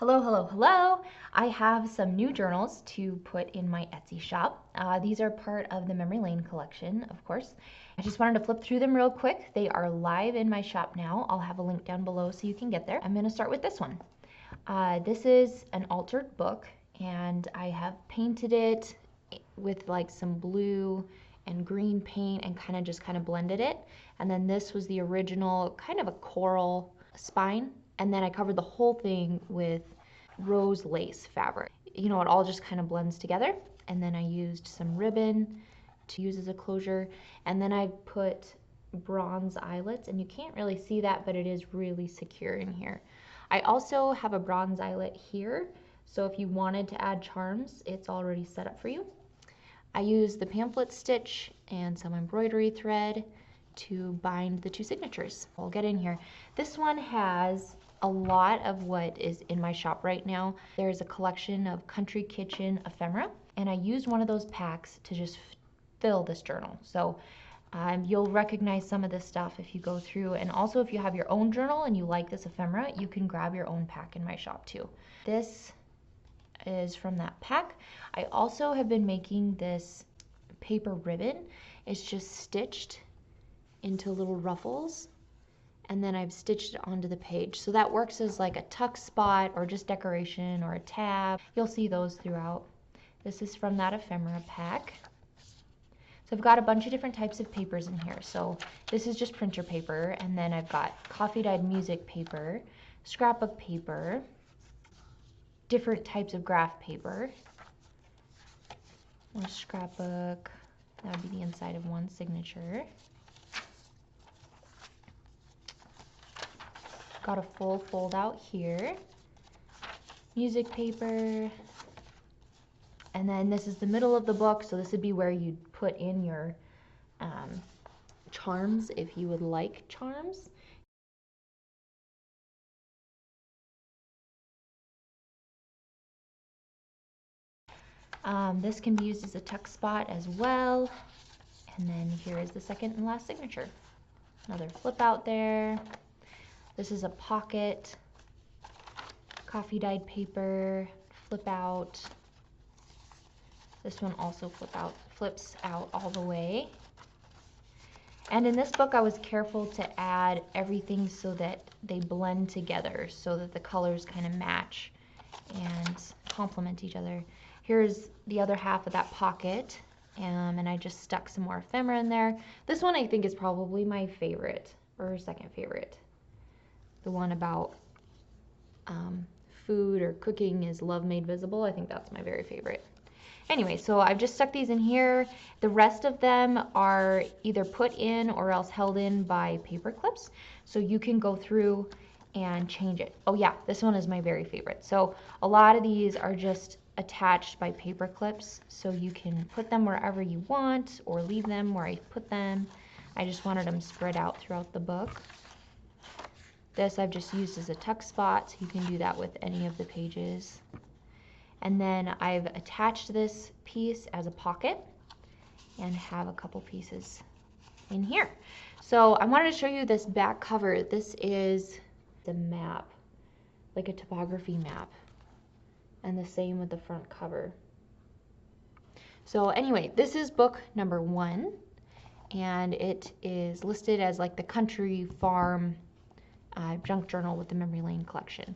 Hello, hello, hello. I have some new journals to put in my Etsy shop. These are part of the Memory Lane collection, of course. I just wanted to flip through them real quick. They are live in my shop now. I'll have a link down below so you can get there. I'm going to start with this one. This is an altered book, and I have painted it with like some blue and green paint and kind of blended it. And then this was the original kind of a coral spine. And then I covered the whole thing with rose lace fabric. You know, it all just kind of blends together. And then I used some ribbon to use as a closure. And then I put bronze eyelets, and you can't really see that, but it is really secure in here. I also have a bronze eyelet here, so if you wanted to add charms, it's already set up for you. I used the pamphlet stitch and some embroidery thread to bind the two signatures. We'll get in here. This one has a lot of what is in my shop right now. There's a collection of country kitchen ephemera, and I used one of those packs to just fill this journal. So you'll recognize some of this stuff if you go through, and also if you have your own journal and you like this ephemera, you can grab your own pack in my shop too. This is from that pack. I also have been making this paper ribbon. It's just stitched into little ruffles, and then I've stitched it onto the page. So that works as like a tuck spot or just decoration or a tab. You'll see those throughout. This is from that ephemera pack. So I've got a bunch of different types of papers in here. So this is just printer paper, and then I've got coffee dyed music paper, scrapbook paper, different types of graph paper, more scrapbook, that would be the inside of one signature. Got a full fold out here, music paper, and then this is the middle of the book, so this would be where you'd put in your charms if you would like charms. This can be used as a tuck spot as well. And then here is the second and last signature. Another flip out there. This is a pocket, coffee dyed paper, flip out. This one also flips out all the way. And in this book I was careful to add everything so that they blend together, so that the colors kind of match and complement each other. Here's the other half of that pocket, and I just stuck some more ephemera in there. This one I think is probably my favorite, or second favorite. The one about food or cooking is love made visible. I think that's my very favorite. Anyway, so I've just stuck these in here. The rest of them are either put in or else held in by paper clips. So you can go through and change it. Oh yeah, this one is my very favorite. So a lot of these are just attached by paper clips, so you can put them wherever you want or leave them where I put them. I just wanted them spread out throughout the book. This I've just used as a tuck spot, so you can do that with any of the pages. And then I've attached this piece as a pocket and have a couple pieces in here. So I wanted to show you this back cover. This is the map, like a topography map, and the same with the front cover. So anyway, this is book number 1, and it is listed as like the country farm junk journal with the Memory Lane collection.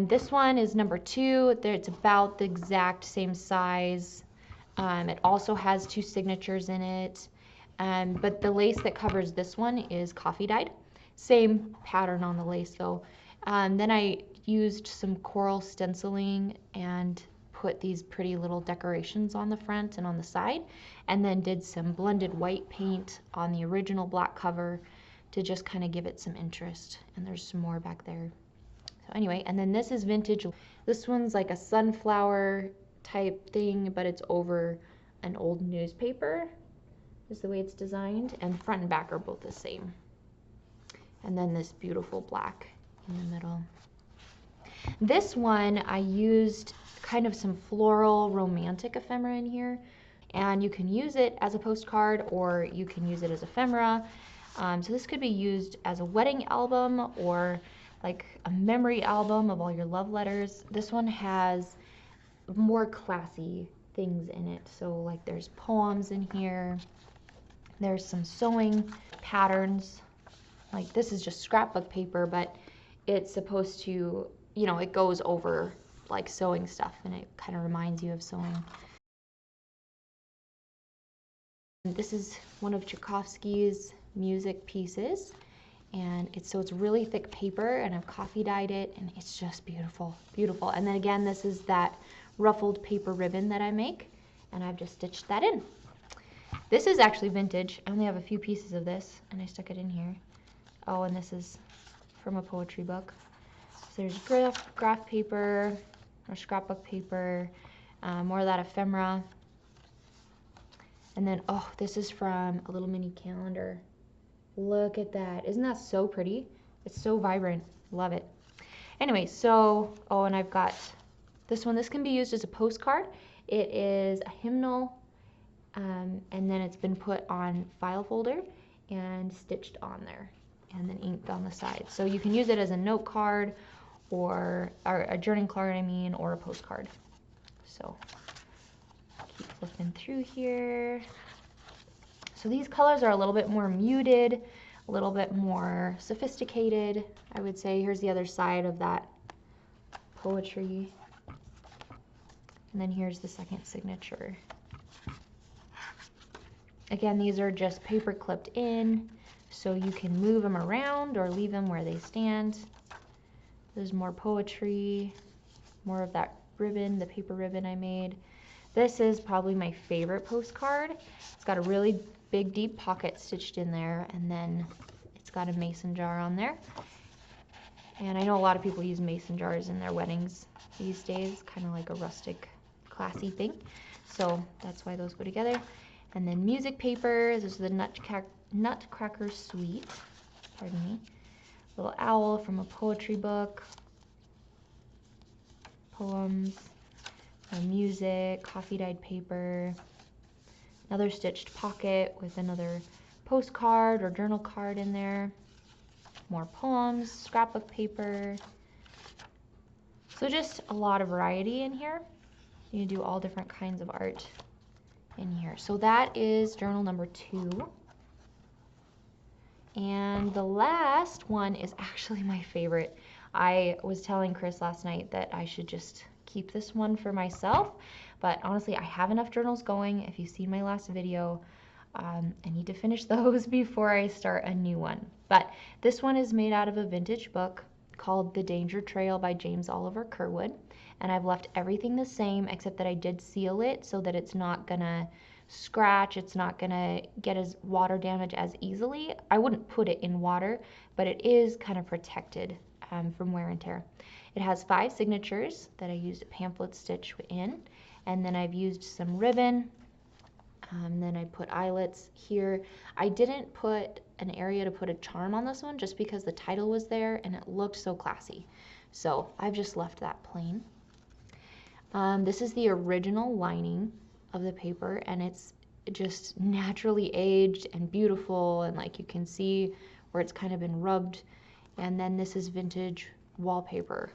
This one is number 2. It's about the exact same size. It also has 2 signatures in it, but the lace that covers this one is coffee dyed. Same pattern on the lace though. Then I used some coral stenciling and put these pretty little decorations on the front and on the side, and then did some blended white paint on the original black cover to just kind of give it some interest. And there's some more back there. So anyway, and then this is vintage. This one's like a sunflower type thing, but it's over an old newspaper is the way it's designed, and front and back are both the same. And then this beautiful black in the middle. This one I used kind of some floral romantic ephemera in here, and you can use it as a postcard or you can use it as ephemera. So this could be used as a wedding album, or like a memory album of all your love letters. This one has more classy things in it. So like there's poems in here. There's some sewing patterns. Like this is just scrapbook paper, but it's supposed to, you know, it goes over like sewing stuff and it kind of reminds you of sewing. This is one of Tchaikovsky's music pieces, and it's really thick paper, and I've coffee dyed it, and it's just beautiful, beautiful. And then again, this is that ruffled paper ribbon that I make, and I've just stitched that in. This is actually vintage. I only have a few pieces of this, and I stuck it in here. Oh, and this is from a poetry book. So there's graph paper, or scrapbook paper, more of that ephemera. And then, oh, this is from a little mini calendar. Look at that. Isn't that so pretty? It's so vibrant. Love it. Anyway, so, oh, and I've got this one. This can be used as a postcard. It is a hymnal, and then it's been put on file folder and stitched on there, and then inked on the side. So you can use it as a note card or a journaling card, I mean, or a postcard. So keep flipping through here. So these colors are a little bit more muted, a little bit more sophisticated, I would say. Here's the other side of that poetry. And then here's the second signature. Again, these are just paper clipped in, so you can move them around or leave them where they stand. There's more poetry, more of that ribbon, the paper ribbon I made. This is probably my favorite postcard. It's got a really big deep pocket stitched in there, and then it's got a mason jar on there. And I know a lot of people use mason jars in their weddings these days, kind of like a rustic, classy thing. So that's why those go together. And then music paper. This is the Nutcracker Suite. Pardon me. Little owl from a poetry book. Poems. Music. Coffee dyed paper. Another stitched pocket with another postcard or journal card in there. More poems. Scrapbook paper. So just a lot of variety in here. You do all different kinds of art in here. So that is journal number 2. And the last one is actually my favorite. I was telling Chris last night that I should just keep this one for myself, but honestly I have enough journals going. If you've seen my last video, I need to finish those before I start a new one. But this one is made out of a vintage book called The Danger Trail by James Oliver Curwood. And I've left everything the same except that I did seal it so that it's not gonna scratch, it's not gonna get as water damage as easily. I wouldn't put it in water, but it is kind of protected from wear and tear. It has 5 signatures that I used a pamphlet stitch in, and then I've used some ribbon, then I put eyelets here. I didn't put an area to put a charm on this one just because the title was there and it looked so classy. So I've just left that plain. This is the original lining of the paper, and it's just naturally aged and beautiful, and like you can see where it's kind of been rubbed. And then this is vintage wallpaper,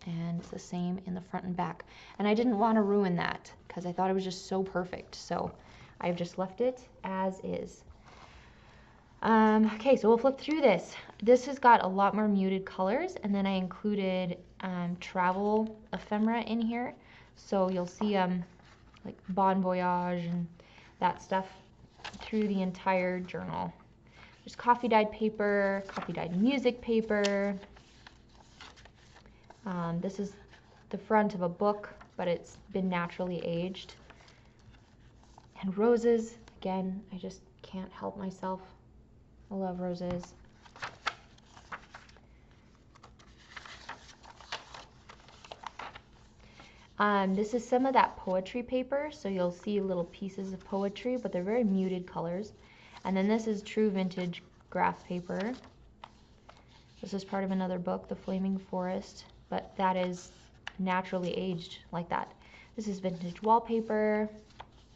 and it's the same in the front and back. And I didn't want to ruin that because I thought it was just so perfect, so I've just left it as is. Okay, so we'll flip through this. This has got a lot more muted colors, and then I included travel ephemera in here. So you'll see like Bon Voyage and that stuff through the entire journal. There's coffee dyed paper, coffee dyed music paper. This is the front of a book, but it's been naturally aged. And roses, again, I just can't help myself. I love roses. This is some of that poetry paper, so you'll see little pieces of poetry, but they're very muted colors. And then this is true vintage graph paper. This is part of another book, The Flaming Forest, but that is naturally aged like that. This is vintage wallpaper,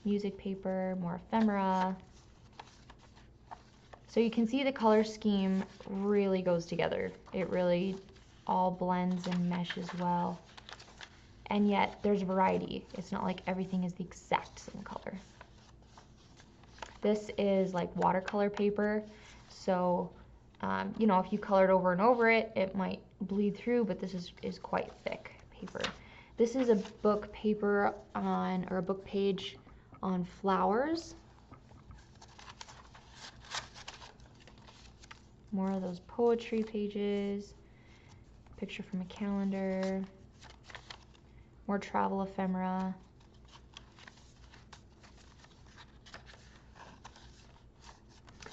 music paper, more ephemera. So you can see the color scheme really goes together. It really all blends and meshes well. And yet there's variety. It's not like everything is the exact same color. This is like watercolor paper. So, you know, if you colored over and over it, it might bleed through, but this is quite thick paper. This is a book paper on, or a book page on flowers. More of those poetry pages. Picture from a calendar. More travel ephemera.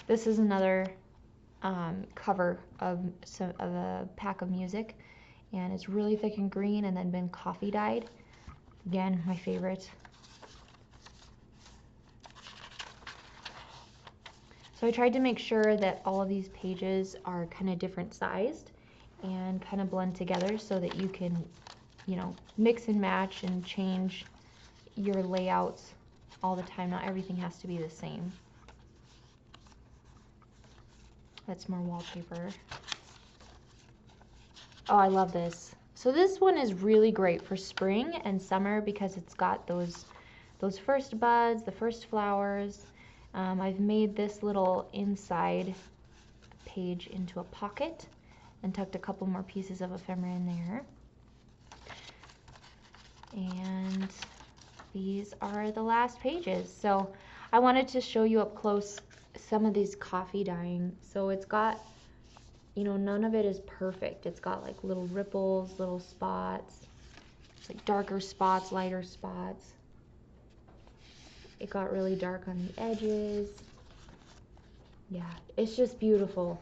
This is another cover of a pack of music, and it's really thick and green and then been coffee dyed. Again, my favorite. So I tried to make sure that all of these pages are kind of different sized and kind of blend together so that you can, you know, mix and match and change your layouts all the time. Not everything has to be the same. That's more wallpaper. Oh, I love this. So this one is really great for spring and summer because it's got those first buds, the first flowers. I've made this little inside page into a pocket and tucked a couple more pieces of ephemera in there. And these are the last pages. So I wanted to show you up close some of these coffee dyeing. So it's got, you know, none of it is perfect. It's got like little ripples, little spots. It's like darker spots, lighter spots. It got really dark on the edges. Yeah, it's just beautiful.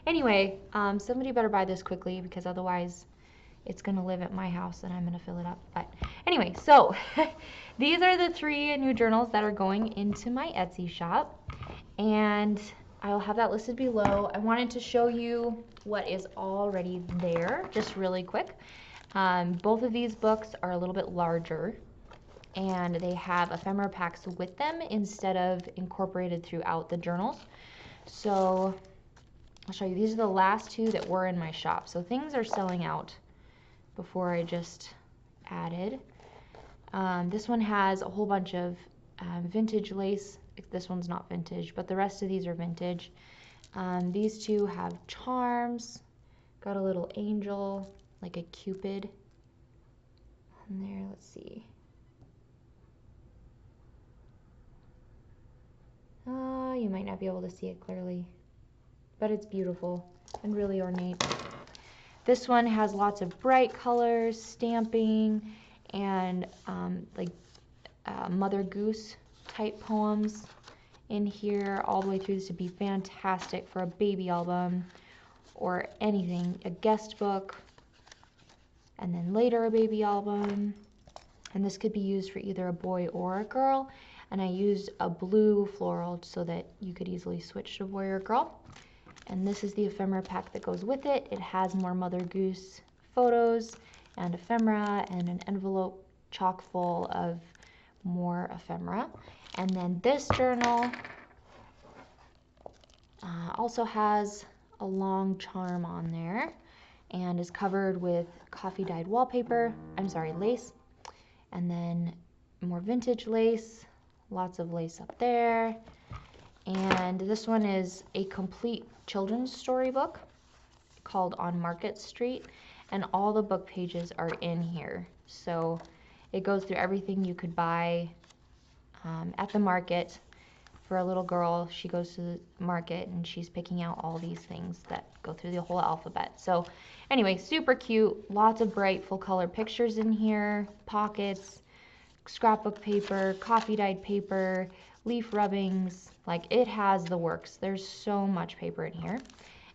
Anyway, somebody better buy this quickly because otherwise it's gonna live at my house and I'm gonna fill it up. But anyway, so these are the 3 new journals that are going into my Etsy shop, and I'll have that listed below. I wanted to show you what is already there just really quick. Both of these books are a little bit larger, and they have ephemera packs with them instead of incorporated throughout the journals. So I'll show you. These are the last 2 that were in my shop. So things are selling out before I just added. This one has a whole bunch of vintage lace. This one's not vintage, but the rest of these are vintage. These 2 have charms. Got a little angel, like a cupid on there. Let's see. You might not be able to see it clearly, but it's beautiful and really ornate. This one has lots of bright colors, stamping, and like Mother Goose type poems in here all the way through. This would be fantastic for a baby album or anything, a guest book, and then later a baby album. And this could be used for either a boy or a girl. And I used a blue floral so that you could easily switch to boy or girl. And this is the ephemera pack that goes with it. It has more Mother Goose photos and ephemera and an envelope chock full of more ephemera. And then this journal also has a long charm on there and is covered with coffee dyed wallpaper, lace, and then more vintage lace, lots of lace up there. And this one is a complete children's storybook called On Market Street, and all the book pages are in here. So it goes through everything you could buy at the market. For a little girl, she goes to the market and she's picking out all these things that go through the whole alphabet. So anyway, super cute. Lots of bright full color pictures in here, pockets, scrapbook paper, coffee dyed paper, leaf rubbings. Like, it has the works. There's so much paper in here.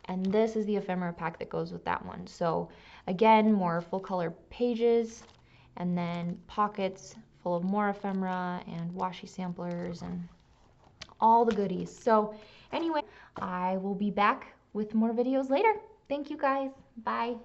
And this is the ephemera pack that goes with that one. So again, more full color pages, and then pockets full of more ephemera and washi samplers and all the goodies. So anyway, I will be back with more videos later. Thank you guys. Bye.